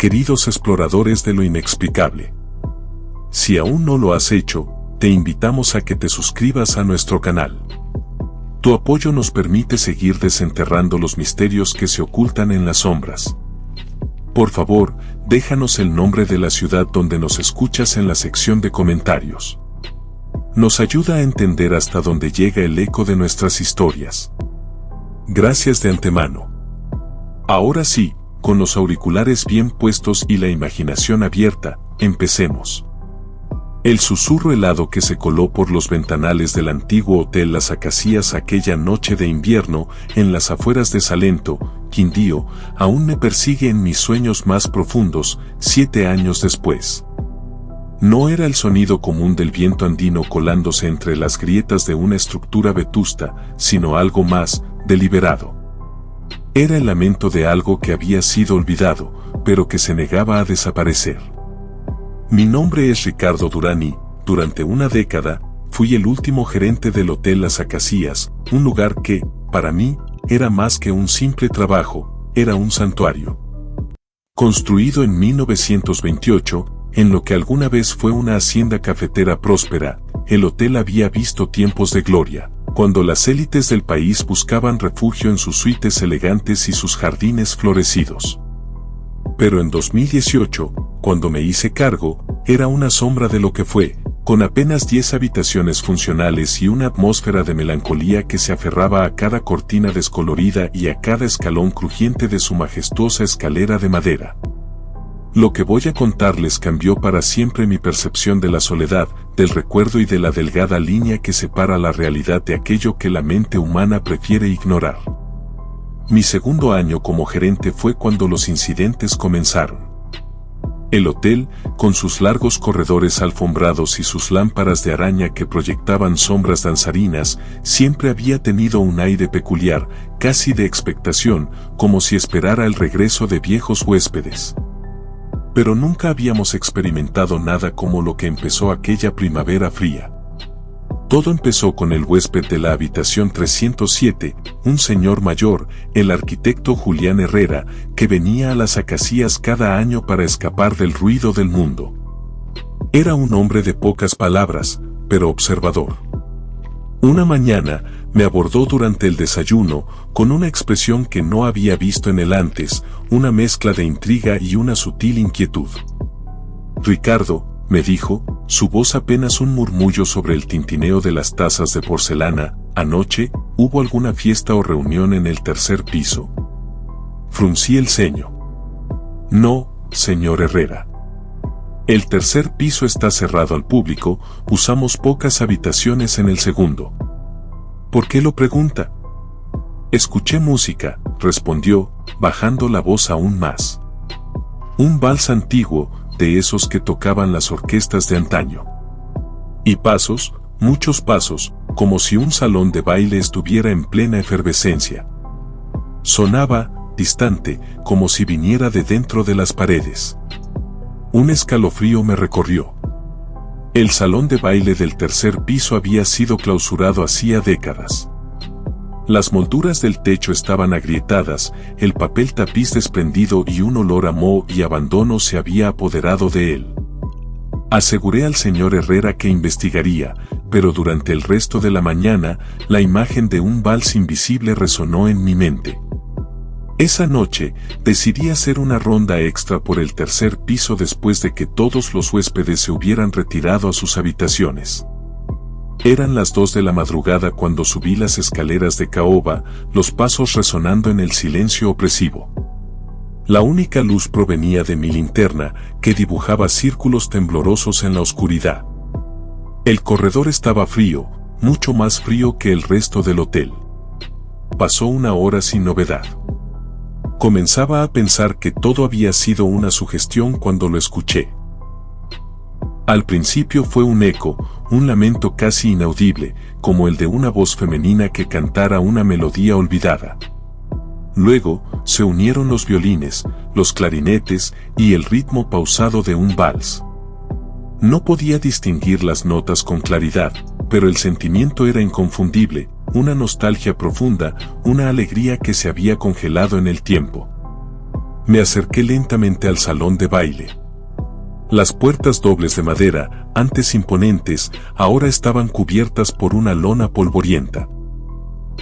queridos exploradores de lo inexplicable. Si aún no lo has hecho, te invitamos a que te suscribas a nuestro canal. Tu apoyo nos permite seguir desenterrando los misterios que se ocultan en las sombras. Por favor, déjanos el nombre de la ciudad donde nos escuchas en la sección de comentarios. Nos ayuda a entender hasta dónde llega el eco de nuestras historias. Gracias de antemano. Ahora sí, con los auriculares bien puestos y la imaginación abierta, empecemos. El susurro helado que se coló por los ventanales del antiguo Hotel Las Acacias aquella noche de invierno en las afueras de Salento, Quindío, aún me persigue en mis sueños más profundos, 7 años después. No era el sonido común del viento andino colándose entre las grietas de una estructura vetusta, sino algo más, deliberado. Era el lamento de algo que había sido olvidado, pero que se negaba a desaparecer. Mi nombre es Ricardo Durán y, durante una década, fui el último gerente del Hotel Las Acacias, un lugar que, para mí, era más que un simple trabajo, era un santuario. Construido en 1928, en lo que alguna vez fue una hacienda cafetera próspera, el hotel había visto tiempos de gloria, cuando las élites del país buscaban refugio en sus suites elegantes y sus jardines florecidos. Pero en 2018, cuando me hice cargo, era una sombra de lo que fue, con apenas 10 habitaciones funcionales y una atmósfera de melancolía que se aferraba a cada cortina descolorida y a cada escalón crujiente de su majestuosa escalera de madera. Lo que voy a contarles cambió para siempre mi percepción de la soledad, del recuerdo y de la delgada línea que separa la realidad de aquello que la mente humana prefiere ignorar. Mi segundo año como gerente fue cuando los incidentes comenzaron. El hotel, con sus largos corredores alfombrados y sus lámparas de araña que proyectaban sombras danzarinas, siempre había tenido un aire peculiar, casi de expectación, como si esperara el regreso de viejos huéspedes. Pero nunca habíamos experimentado nada como lo que empezó aquella primavera fría. Todo empezó con el huésped de la habitación 307, un señor mayor, el arquitecto Julián Herrera, que venía a Las Acacias cada año para escapar del ruido del mundo. Era un hombre de pocas palabras, pero observador. Una mañana, me abordó durante el desayuno, con una expresión que no había visto en él antes, una mezcla de intriga y una sutil inquietud. «Ricardo», me dijo, su voz apenas un murmullo sobre el tintineo de las tazas de porcelana, «¿anoche hubo alguna fiesta o reunión en el tercer piso?» Fruncí el ceño. «No, señor Herrera. El tercer piso está cerrado al público, usamos pocas habitaciones en el segundo». «¿Por qué lo pregunta?» «Escuché música», respondió, bajando la voz aún más. «Un vals antiguo, de esos que tocaban las orquestas de antaño. Y pasos, muchos pasos, como si un salón de baile estuviera en plena efervescencia. Sonaba, distante, como si viniera de dentro de las paredes. Un escalofrío me recorrió. El salón de baile del tercer piso había sido clausurado hacía décadas. Las molduras del techo estaban agrietadas, el papel tapiz desprendido y un olor a moho y abandono se había apoderado de él. Aseguré al señor Herrera que investigaría, pero durante el resto de la mañana, la imagen de un vals invisible resonó en mi mente. Esa noche, decidí hacer una ronda extra por el tercer piso después de que todos los huéspedes se hubieran retirado a sus habitaciones. Eran las 2 de la madrugada cuando subí las escaleras de caoba, los pasos resonando en el silencio opresivo. La única luz provenía de mi linterna, que dibujaba círculos temblorosos en la oscuridad. El corredor estaba frío, mucho más frío que el resto del hotel. Pasó una hora sin novedad. Comenzaba a pensar que todo había sido una sugestión cuando lo escuché. Al principio fue un eco, un lamento casi inaudible, como el de una voz femenina que cantara una melodía olvidada. Luego, se unieron los violines, los clarinetes y el ritmo pausado de un vals. No podía distinguir las notas con claridad, pero el sentimiento era inconfundible, una nostalgia profunda, una alegría que se había congelado en el tiempo. Me acerqué lentamente al salón de baile. Las puertas dobles de madera, antes imponentes, ahora estaban cubiertas por una lona polvorienta.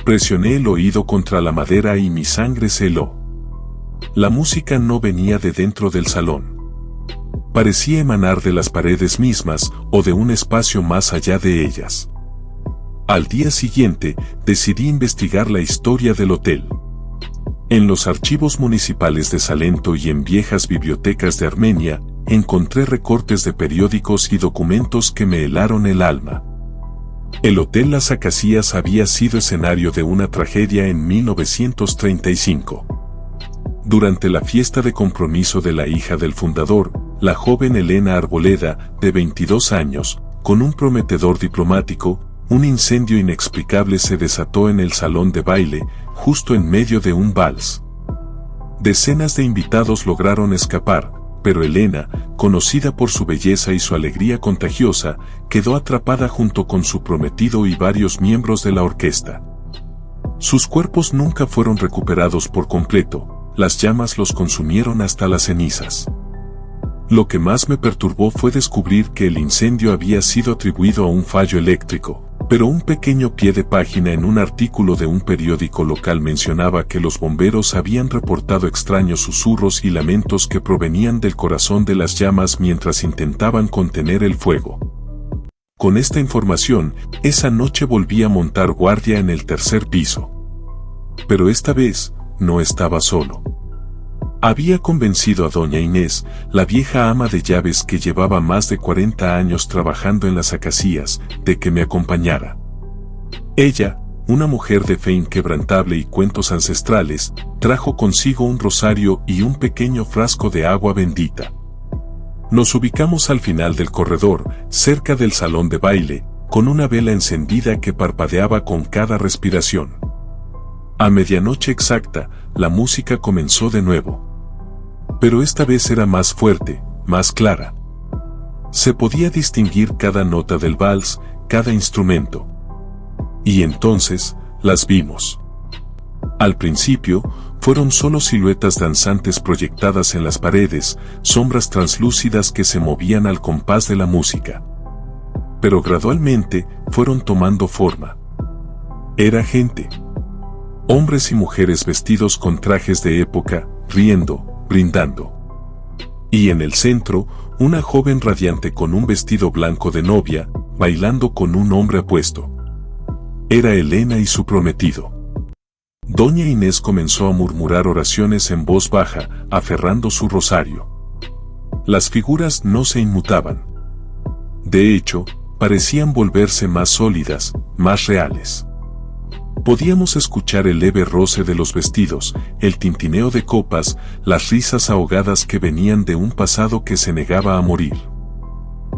Presioné el oído contra la madera y mi sangre se heló. La música no venía de dentro del salón. Parecía emanar de las paredes mismas o de un espacio más allá de ellas. Al día siguiente, decidí investigar la historia del hotel. En los archivos municipales de Salento y en viejas bibliotecas de Armenia, encontré recortes de periódicos y documentos que me helaron el alma. El Hotel Las Acacias había sido escenario de una tragedia en 1935. Durante la fiesta de compromiso de la hija del fundador, la joven Elena Arboleda, de 22 años, con un prometedor diplomático, un incendio inexplicable se desató en el salón de baile, justo en medio de un vals. Decenas de invitados lograron escapar, pero Elena, conocida por su belleza y su alegría contagiosa, quedó atrapada junto con su prometido y varios miembros de la orquesta. Sus cuerpos nunca fueron recuperados por completo, las llamas los consumieron hasta las cenizas. Lo que más me perturbó fue descubrir que el incendio había sido atribuido a un fallo eléctrico, pero un pequeño pie de página en un artículo de un periódico local mencionaba que los bomberos habían reportado extraños susurros y lamentos que provenían del corazón de las llamas mientras intentaban contener el fuego. Con esta información, esa noche volví a montar guardia en el tercer piso. Pero esta vez, no estaba solo. Había convencido a doña Inés, la vieja ama de llaves que llevaba más de 40 años trabajando en Las Acacias, de que me acompañara. Ella, una mujer de fe inquebrantable y cuentos ancestrales, trajo consigo un rosario y un pequeño frasco de agua bendita. Nos ubicamos al final del corredor, cerca del salón de baile, con una vela encendida que parpadeaba con cada respiración. A medianoche exacta, la música comenzó de nuevo. Pero esta vez era más fuerte, más clara. Se podía distinguir cada nota del vals, cada instrumento. Y entonces, las vimos. Al principio, fueron solo siluetas danzantes proyectadas en las paredes, sombras translúcidas que se movían al compás de la música. Pero gradualmente, fueron tomando forma. Era gente. Hombres y mujeres vestidos con trajes de época, riendo, brindando. Y en el centro, una joven radiante con un vestido blanco de novia, bailando con un hombre apuesto. Era Elena y su prometido. Doña Inés comenzó a murmurar oraciones en voz baja, aferrando su rosario. Las figuras no se inmutaban. De hecho, parecían volverse más sólidas, más reales. Podíamos escuchar el leve roce de los vestidos, el tintineo de copas, las risas ahogadas que venían de un pasado que se negaba a morir.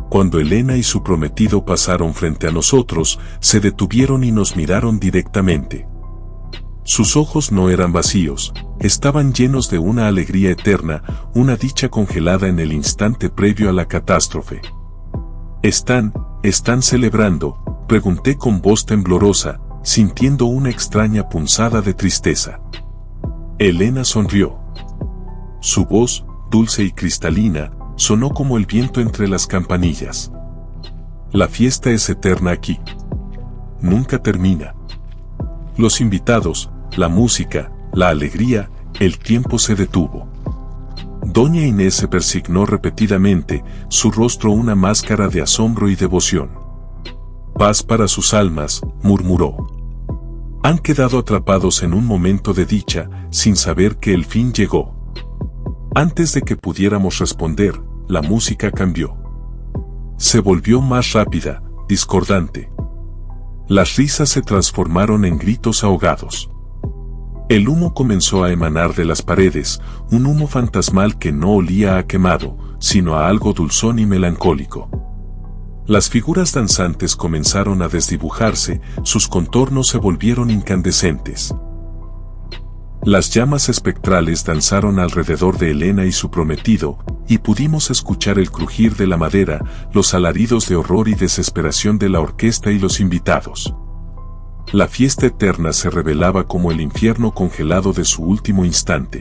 Cuando Elena y su prometido pasaron frente a nosotros, se detuvieron y nos miraron directamente. Sus ojos no eran vacíos, estaban llenos de una alegría eterna, una dicha congelada en el instante previo a la catástrofe. ¿Están celebrando?, pregunté con voz temblorosa, sintiendo una extraña punzada de tristeza. Elena sonrió. Su voz, dulce y cristalina, sonó como el viento entre las campanillas. La fiesta es eterna aquí. Nunca termina. Los invitados, la música, la alegría, el tiempo se detuvo. Doña Inés se persignó repetidamente, su rostro una máscara de asombro y devoción. Paz para sus almas, murmuró. Han quedado atrapados en un momento de dicha, sin saber que el fin llegó. Antes de que pudiéramos responder, la música cambió. Se volvió más rápida, discordante. Las risas se transformaron en gritos ahogados. El humo comenzó a emanar de las paredes, un humo fantasmal que no olía a quemado, sino a algo dulzón y melancólico. Las figuras danzantes comenzaron a desdibujarse, sus contornos se volvieron incandescentes. Las llamas espectrales danzaron alrededor de Elena y su prometido, y pudimos escuchar el crujir de la madera, los alaridos de horror y desesperación de la orquesta y los invitados. La fiesta eterna se revelaba como el infierno congelado de su último instante.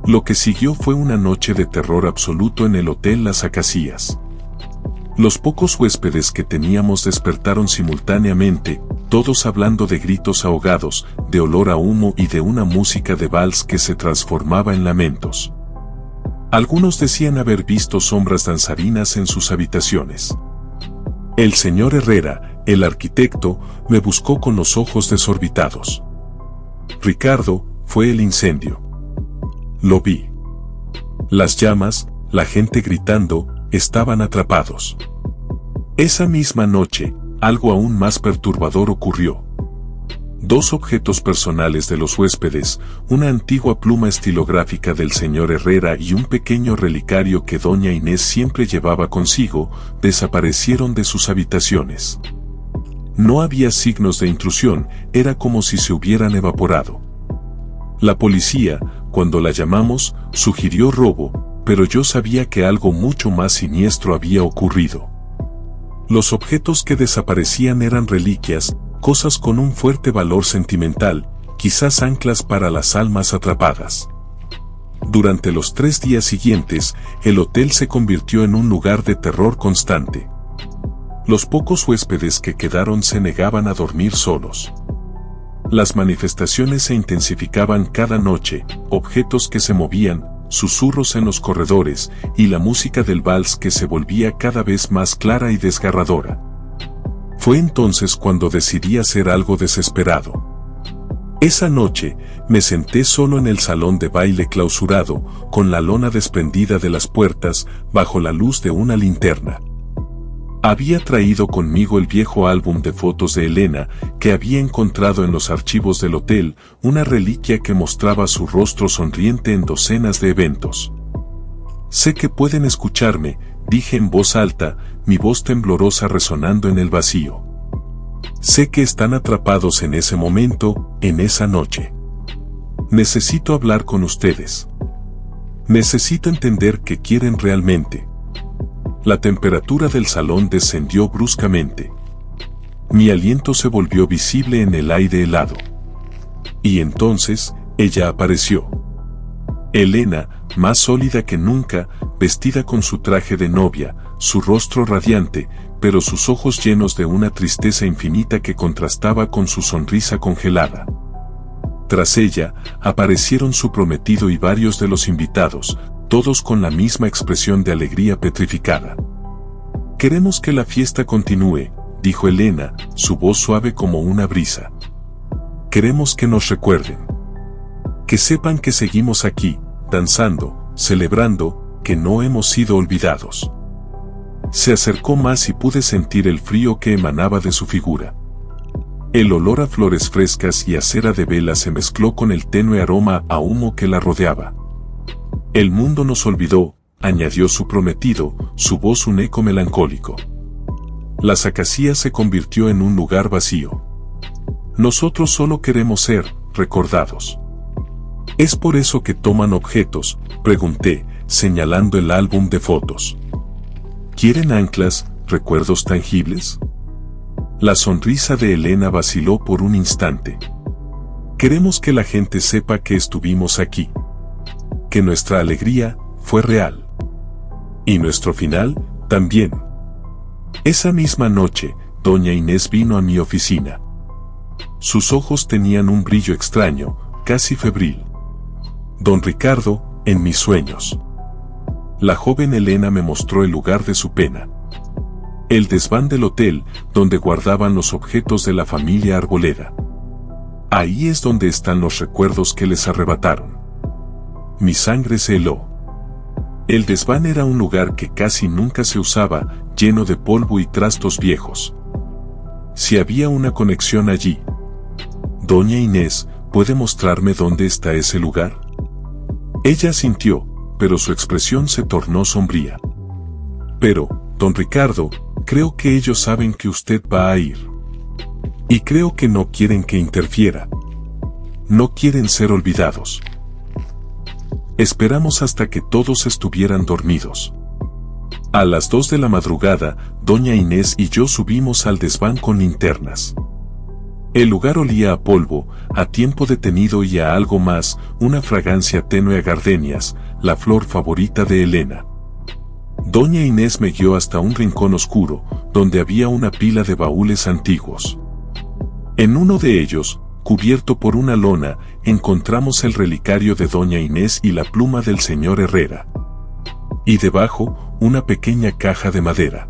Lo que siguió fue una noche de terror absoluto en el Hotel Las Acacias. Los pocos huéspedes que teníamos despertaron simultáneamente, todos hablando de gritos ahogados, de olor a humo y de una música de vals que se transformaba en lamentos. Algunos decían haber visto sombras danzarinas en sus habitaciones. El señor Herrera, el arquitecto, me buscó con los ojos desorbitados. Ricardo, fue el incendio. Lo vi. Las llamas, la gente gritando, estaban atrapados. Esa misma noche, algo aún más perturbador ocurrió. 2 objetos personales de los huéspedes, una antigua pluma estilográfica del señor Herrera y un pequeño relicario que doña Inés siempre llevaba consigo, desaparecieron de sus habitaciones. No había signos de intrusión, era como si se hubieran evaporado. La policía, cuando la llamamos, sugirió robo, pero yo sabía que algo mucho más siniestro había ocurrido. Los objetos que desaparecían eran reliquias, cosas con un fuerte valor sentimental, quizás anclas para las almas atrapadas. Durante los 3 días siguientes, el hotel se convirtió en un lugar de terror constante. Los pocos huéspedes que quedaron se negaban a dormir solos. Las manifestaciones se intensificaban cada noche, objetos que se movían, susurros en los corredores, y la música del vals que se volvía cada vez más clara y desgarradora. Fue entonces cuando decidí hacer algo desesperado. Esa noche, me senté solo en el salón de baile clausurado, con la lona desprendida de las puertas, bajo la luz de una linterna. Había traído conmigo el viejo álbum de fotos de Elena, que había encontrado en los archivos del hotel, una reliquia que mostraba su rostro sonriente en docenas de eventos. Sé que pueden escucharme, dije en voz alta, mi voz temblorosa resonando en el vacío. Sé que están atrapados en ese momento, en esa noche. Necesito hablar con ustedes. Necesito entender qué quieren realmente. La temperatura del salón descendió bruscamente. Mi aliento se volvió visible en el aire helado. Y entonces, ella apareció. Elena, más sólida que nunca, vestida con su traje de novia, su rostro radiante, pero sus ojos llenos de una tristeza infinita que contrastaba con su sonrisa congelada. Tras ella, aparecieron su prometido y varios de los invitados, todos con la misma expresión de alegría petrificada. Queremos que la fiesta continúe, dijo Elena, su voz suave como una brisa. Queremos que nos recuerden. Que sepan que seguimos aquí, danzando, celebrando, que no hemos sido olvidados. Se acercó más y pude sentir el frío que emanaba de su figura. El olor a flores frescas y a cera de vela se mezcló con el tenue aroma a humo que la rodeaba. El mundo nos olvidó, añadió su prometido, su voz un eco melancólico. Las Acacias se convirtió en un lugar vacío. Nosotros solo queremos ser recordados. ¿Es por eso que toman objetos?, pregunté, señalando el álbum de fotos. ¿Quieren anclas, recuerdos tangibles? La sonrisa de Elena vaciló por un instante. Queremos que la gente sepa que estuvimos aquí. Que nuestra alegría fue real. Y nuestro final, también. Esa misma noche, doña Inés vino a mi oficina. Sus ojos tenían un brillo extraño, casi febril. Don Ricardo, en mis sueños. La joven Elena me mostró el lugar de su pena. El desván del hotel, donde guardaban los objetos de la familia Arboleda. Ahí es donde están los recuerdos que les arrebataron. Mi sangre se heló. El desván era un lugar que casi nunca se usaba, lleno de polvo y trastos viejos. Si había una conexión allí. Doña Inés, ¿puede mostrarme dónde está ese lugar? Ella asintió, pero su expresión se tornó sombría. Pero, don Ricardo, creo que ellos saben que usted va a ir. Y creo que no quieren que interfiera. No quieren ser olvidados. Esperamos hasta que todos estuvieran dormidos. A las 2 de la madrugada, doña Inés y yo subimos al desván con linternas. El lugar olía a polvo, a tiempo detenido y a algo más, una fragancia tenue a gardenias, la flor favorita de Elena. Doña Inés me guió hasta un rincón oscuro, donde había una pila de baúles antiguos. En uno de ellos, cubierto por una lona, encontramos el relicario de Doña Inés y la pluma del señor Herrera. Y debajo, una pequeña caja de madera.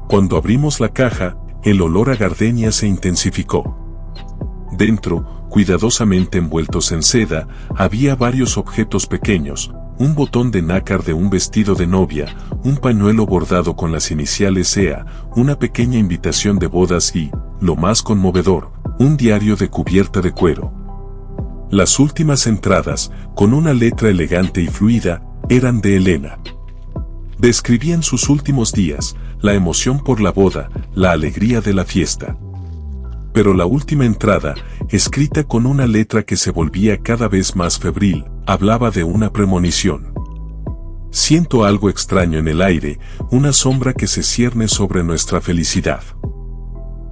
Cuando abrimos la caja, el olor a gardenia se intensificó. Dentro, cuidadosamente envueltos en seda, había varios objetos pequeños, un botón de nácar de un vestido de novia, un pañuelo bordado con las iniciales EA, una pequeña invitación de bodas y, lo más conmovedor, un diario de cubierta de cuero. Las últimas entradas, con una letra elegante y fluida, eran de Elena. Describían sus últimos días, la emoción por la boda, la alegría de la fiesta. Pero la última entrada, escrita con una letra que se volvía cada vez más febril, hablaba de una premonición. Siento algo extraño en el aire, una sombra que se cierne sobre nuestra felicidad.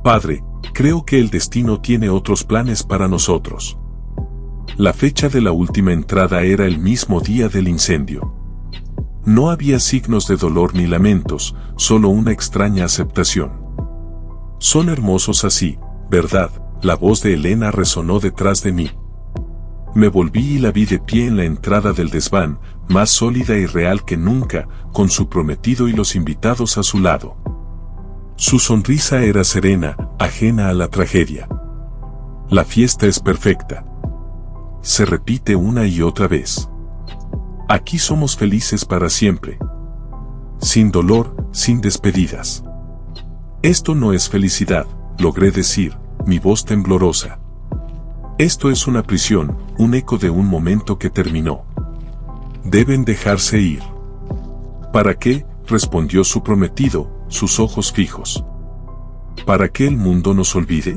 Padre, creo que el destino tiene otros planes para nosotros. La fecha de la última entrada era el mismo día del incendio. No había signos de dolor ni lamentos, solo una extraña aceptación. Son hermosos así, ¿verdad? La voz de Elena resonó detrás de mí. Me volví y la vi de pie en la entrada del desván, más sólida y real que nunca, con su prometido y los invitados a su lado. Su sonrisa era serena, ajena a la tragedia. La fiesta es perfecta. Se repite una y otra vez. Aquí somos felices para siempre. Sin dolor, sin despedidas. Esto no es felicidad, logré decir, mi voz temblorosa. Esto es una prisión, un eco de un momento que terminó. Deben dejarse ir. ¿Para qué?, respondió su prometido, sus ojos fijos. ¿Para que el mundo nos olvide?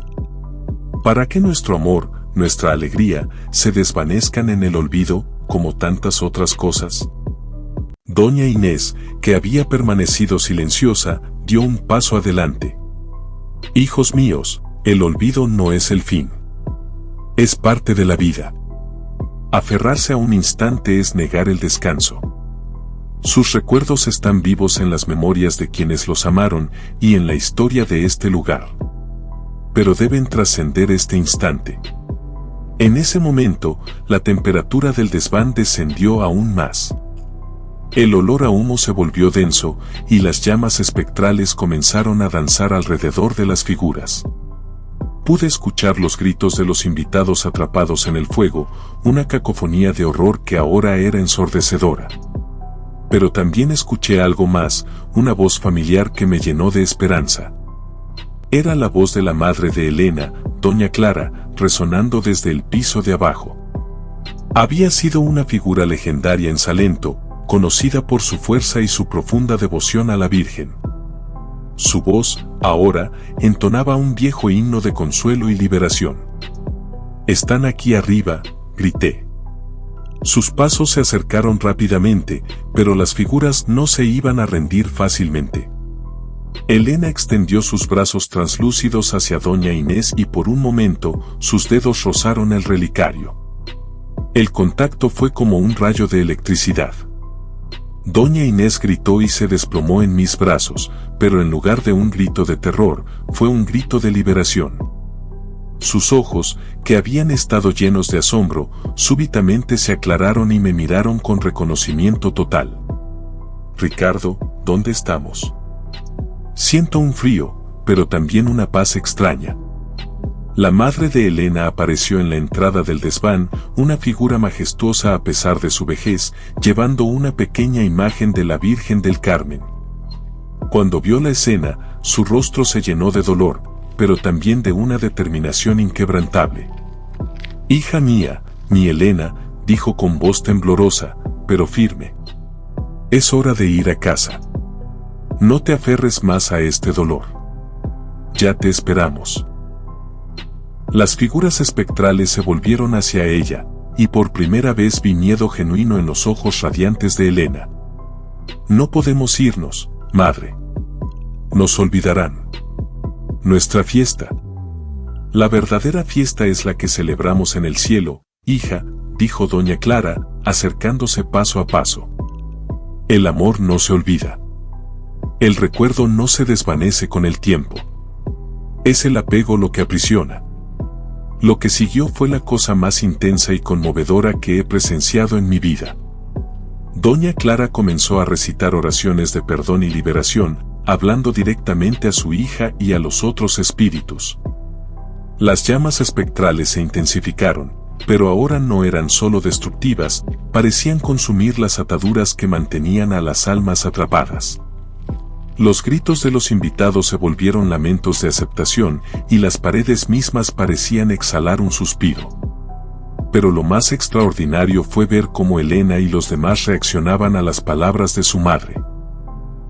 ¿Para que nuestro amor, nuestra alegría, se desvanezcan en el olvido, como tantas otras cosas? Doña Inés, que había permanecido silenciosa, dio un paso adelante. Hijos míos, el olvido no es el fin. Es parte de la vida. Aferrarse a un instante es negar el descanso. Sus recuerdos están vivos en las memorias de quienes los amaron y en la historia de este lugar. Pero deben trascender este instante. En ese momento, la temperatura del desván descendió aún más. El olor a humo se volvió denso, y las llamas espectrales comenzaron a danzar alrededor de las figuras. Pude escuchar los gritos de los invitados atrapados en el fuego, una cacofonía de horror que ahora era ensordecedora. Pero también escuché algo más, una voz familiar que me llenó de esperanza. Era la voz de la madre de Elena, doña Clara, resonando desde el piso de abajo. Había sido una figura legendaria en Salento, conocida por su fuerza y su profunda devoción a la Virgen. Su voz, ahora, entonaba un viejo himno de consuelo y liberación. «Están aquí arriba», grité. Sus pasos se acercaron rápidamente, pero las figuras no se iban a rendir fácilmente. Elena extendió sus brazos translúcidos hacia Doña Inés y por un momento, sus dedos rozaron el relicario. El contacto fue como un rayo de electricidad. Doña Inés gritó y se desplomó en mis brazos, pero en lugar de un grito de terror, fue un grito de liberación. Sus ojos, que habían estado llenos de asombro, súbitamente se aclararon y me miraron con reconocimiento total. «Ricardo, ¿dónde estamos?» Siento un frío, pero también una paz extraña. La madre de Elena apareció en la entrada del desván, una figura majestuosa a pesar de su vejez, llevando una pequeña imagen de la Virgen del Carmen. Cuando vio la escena, su rostro se llenó de dolor, pero también de una determinación inquebrantable. «Hija mía, mi Elena», dijo con voz temblorosa, pero firme. «Es hora de ir a casa. No te aferres más a este dolor. Ya te esperamos». Las figuras espectrales se volvieron hacia ella, y por primera vez vi miedo genuino en los ojos radiantes de Elena. «No podemos irnos, madre. Nos olvidarán. Nuestra fiesta. La verdadera fiesta es la que celebramos en el cielo, hija, dijo doña Clara, acercándose paso a paso. El amor no se olvida. El recuerdo no se desvanece con el tiempo. Es el apego lo que aprisiona. Lo que siguió fue la cosa más intensa y conmovedora que he presenciado en mi vida. Doña Clara comenzó a recitar oraciones de perdón y liberación, hablando directamente a su hija y a los otros espíritus. Las llamas espectrales se intensificaron, pero ahora no eran solo destructivas, parecían consumir las ataduras que mantenían a las almas atrapadas. Los gritos de los invitados se volvieron lamentos de aceptación y las paredes mismas parecían exhalar un suspiro. Pero lo más extraordinario fue ver cómo Elena y los demás reaccionaban a las palabras de su madre.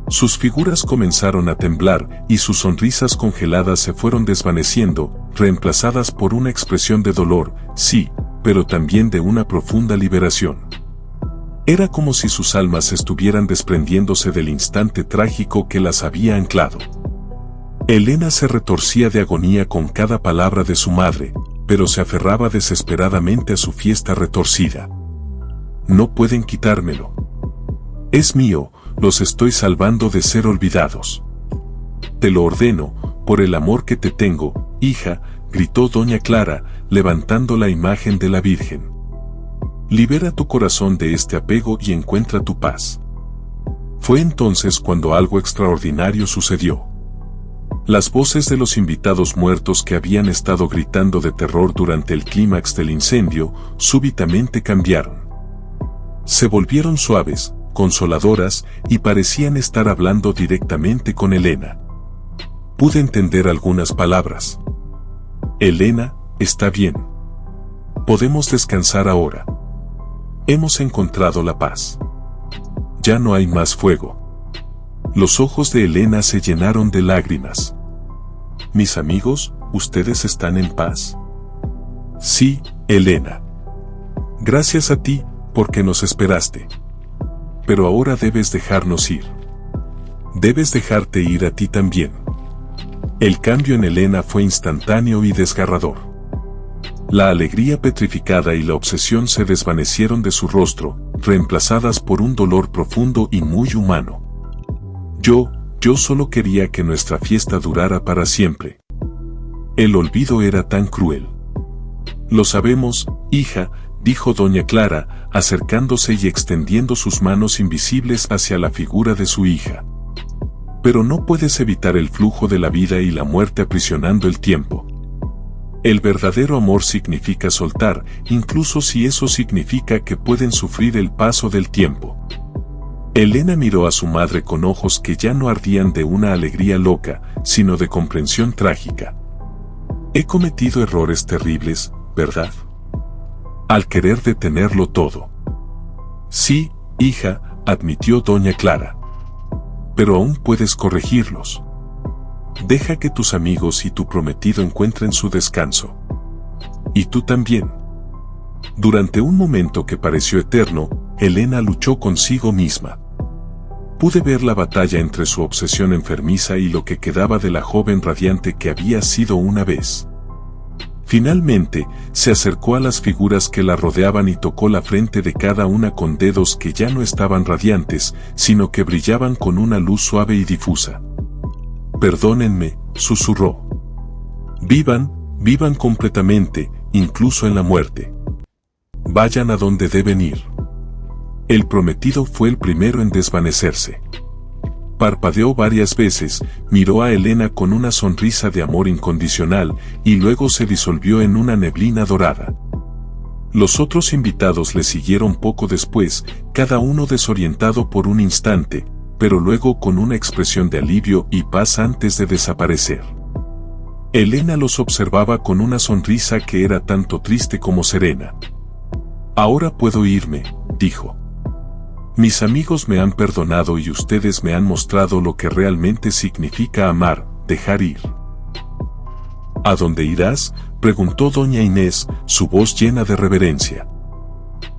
Sus figuras comenzaron a temblar y sus sonrisas congeladas se fueron desvaneciendo, reemplazadas por una expresión de dolor, sí, pero también de una profunda liberación. Era como si sus almas estuvieran desprendiéndose del instante trágico que las había anclado. Elena se retorcía de agonía con cada palabra de su madre, pero se aferraba desesperadamente a su fiesta retorcida. No pueden quitármelo. Es mío, los estoy salvando de ser olvidados. Te lo ordeno, por el amor que te tengo, hija, gritó doña Clara, levantando la imagen de la Virgen. Libera tu corazón de este apego y encuentra tu paz. Fue entonces cuando algo extraordinario sucedió. Las voces de los invitados muertos que habían estado gritando de terror durante el clímax del incendio, súbitamente cambiaron. Se volvieron suaves, consoladoras, y parecían estar hablando directamente con Elena. Pude entender algunas palabras. Elena, está bien. Podemos descansar ahora. Hemos encontrado la paz. Ya no hay más fuego. Los ojos de Elena se llenaron de lágrimas. Mis amigos, ¿ustedes están en paz? Sí, Elena. Gracias a ti, porque nos esperaste. Pero ahora debes dejarnos ir. Debes dejarte ir a ti también. El cambio en Elena fue instantáneo y desgarrador. La alegría petrificada y la obsesión se desvanecieron de su rostro, reemplazadas por un dolor profundo y muy humano. Yo solo quería que nuestra fiesta durara para siempre. El olvido era tan cruel. Lo sabemos, hija, dijo doña Clara, acercándose y extendiendo sus manos invisibles hacia la figura de su hija. Pero no puedes evitar el flujo de la vida y la muerte aprisionando el tiempo. El verdadero amor significa soltar, incluso si eso significa que pueden sufrir el paso del tiempo. Elena miró a su madre con ojos que ya no ardían de una alegría loca, sino de comprensión trágica. He cometido errores terribles, ¿verdad? Al querer detenerlo todo. Sí, hija, admitió doña Clara. Pero aún puedes corregirlos. Deja que tus amigos y tu prometido encuentren su descanso. Y tú también. Durante un momento que pareció eterno, Elena luchó consigo misma. Pude ver la batalla entre su obsesión enfermiza y lo que quedaba de la joven radiante que había sido una vez. Finalmente, se acercó a las figuras que la rodeaban y tocó la frente de cada una con dedos que ya no estaban radiantes, sino que brillaban con una luz suave y difusa. Perdónenme, susurró. Vivan completamente, incluso en la muerte. Vayan a donde deben ir. El prometido fue el primero en desvanecerse. Parpadeó varias veces, miró a Elena con una sonrisa de amor incondicional, y luego se disolvió en una neblina dorada. Los otros invitados le siguieron poco después, cada uno desorientado por un instante, pero luego con una expresión de alivio y paz antes de desaparecer. Elena los observaba con una sonrisa que era tanto triste como serena. Ahora puedo irme, dijo. Mis amigos me han perdonado y ustedes me han mostrado lo que realmente significa amar, dejar ir. ¿A dónde irás?, preguntó doña Inés, su voz llena de reverencia.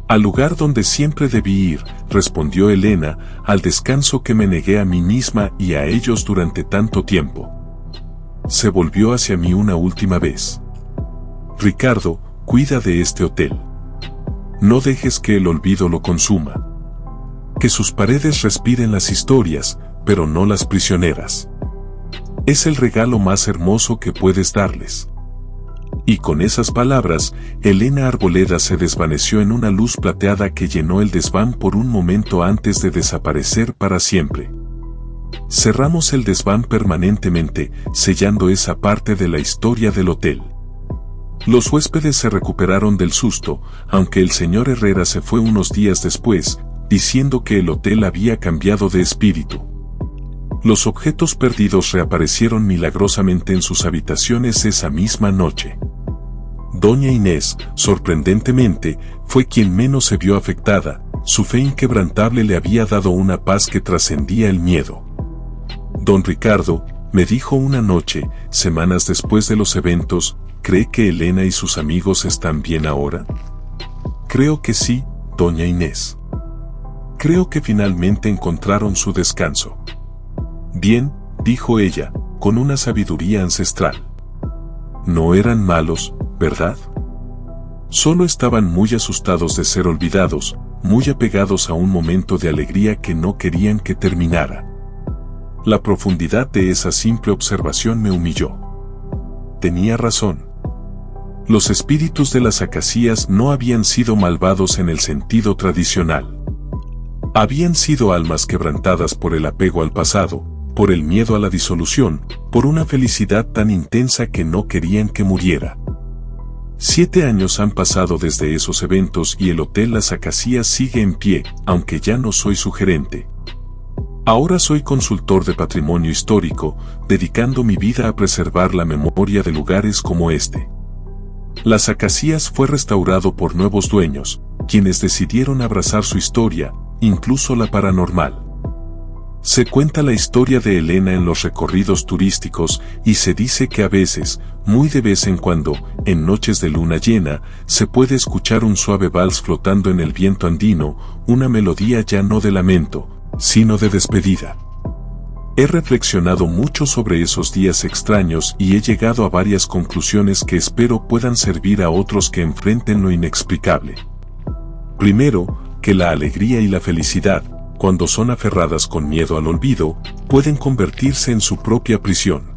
Al lugar donde siempre debí ir, respondió Elena, al descanso que me negué a mí misma y a ellos durante tanto tiempo. Se volvió hacia mí una última vez. Ricardo, cuida de este hotel. No dejes que el olvido lo consuma. Que sus paredes respiren las historias, pero no las prisioneras. Es el regalo más hermoso que puedes darles. Y con esas palabras, Elena Arboleda se desvaneció en una luz plateada que llenó el desván por un momento antes de desaparecer para siempre. Cerramos el desván permanentemente, sellando esa parte de la historia del hotel. Los huéspedes se recuperaron del susto, aunque el señor Herrera se fue unos días después, diciendo que el hotel había cambiado de espíritu. Los objetos perdidos reaparecieron milagrosamente en sus habitaciones esa misma noche. Doña Inés, sorprendentemente, fue quien menos se vio afectada. Su fe inquebrantable le había dado una paz que trascendía el miedo. Don Ricardo, me dijo una noche, semanas después de los eventos, ¿cree que Elena y sus amigos están bien ahora? Creo que sí, doña Inés. Creo que finalmente encontraron su descanso. Bien, dijo ella, con una sabiduría ancestral. No eran malos, ¿verdad? Solo estaban muy asustados de ser olvidados, muy apegados a un momento de alegría que no querían que terminara. La profundidad de esa simple observación me humilló. Tenía razón. Los espíritus de las acacias no habían sido malvados en el sentido tradicional. Habían sido almas quebrantadas por el apego al pasado, por el miedo a la disolución, por una felicidad tan intensa que no querían que muriera. 7 años han pasado desde esos eventos y el Hotel Las Acacias sigue en pie, aunque ya no soy su gerente. Ahora soy consultor de patrimonio histórico, dedicando mi vida a preservar la memoria de lugares como este. Las Acacias fue restaurado por nuevos dueños, quienes decidieron abrazar su historia, incluso la paranormal. Se cuenta la historia de Elena en los recorridos turísticos y se dice que a veces, muy de vez en cuando, en noches de luna llena, se puede escuchar un suave vals flotando en el viento andino, una melodía ya no de lamento, sino de despedida. He reflexionado mucho sobre esos días extraños y he llegado a varias conclusiones que espero puedan servir a otros que enfrenten lo inexplicable. Primero, que la alegría y la felicidad, cuando son aferradas con miedo al olvido, pueden convertirse en su propia prisión.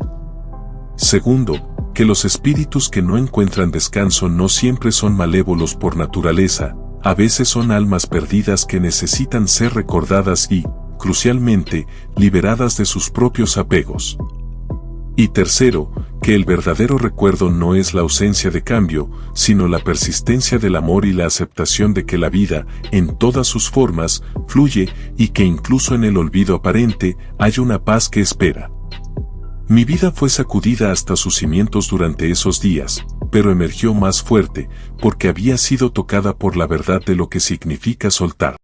Segundo, que los espíritus que no encuentran descanso no siempre son malévolos por naturaleza, a veces son almas perdidas que necesitan ser recordadas y, crucialmente, liberadas de sus propios apegos. Y tercero, que el verdadero recuerdo no es la ausencia de cambio, sino la persistencia del amor y la aceptación de que la vida, en todas sus formas, fluye y que incluso en el olvido aparente, hay una paz que espera. Mi vida fue sacudida hasta sus cimientos durante esos días, pero emergió más fuerte, porque había sido tocada por la verdad de lo que significa soltar.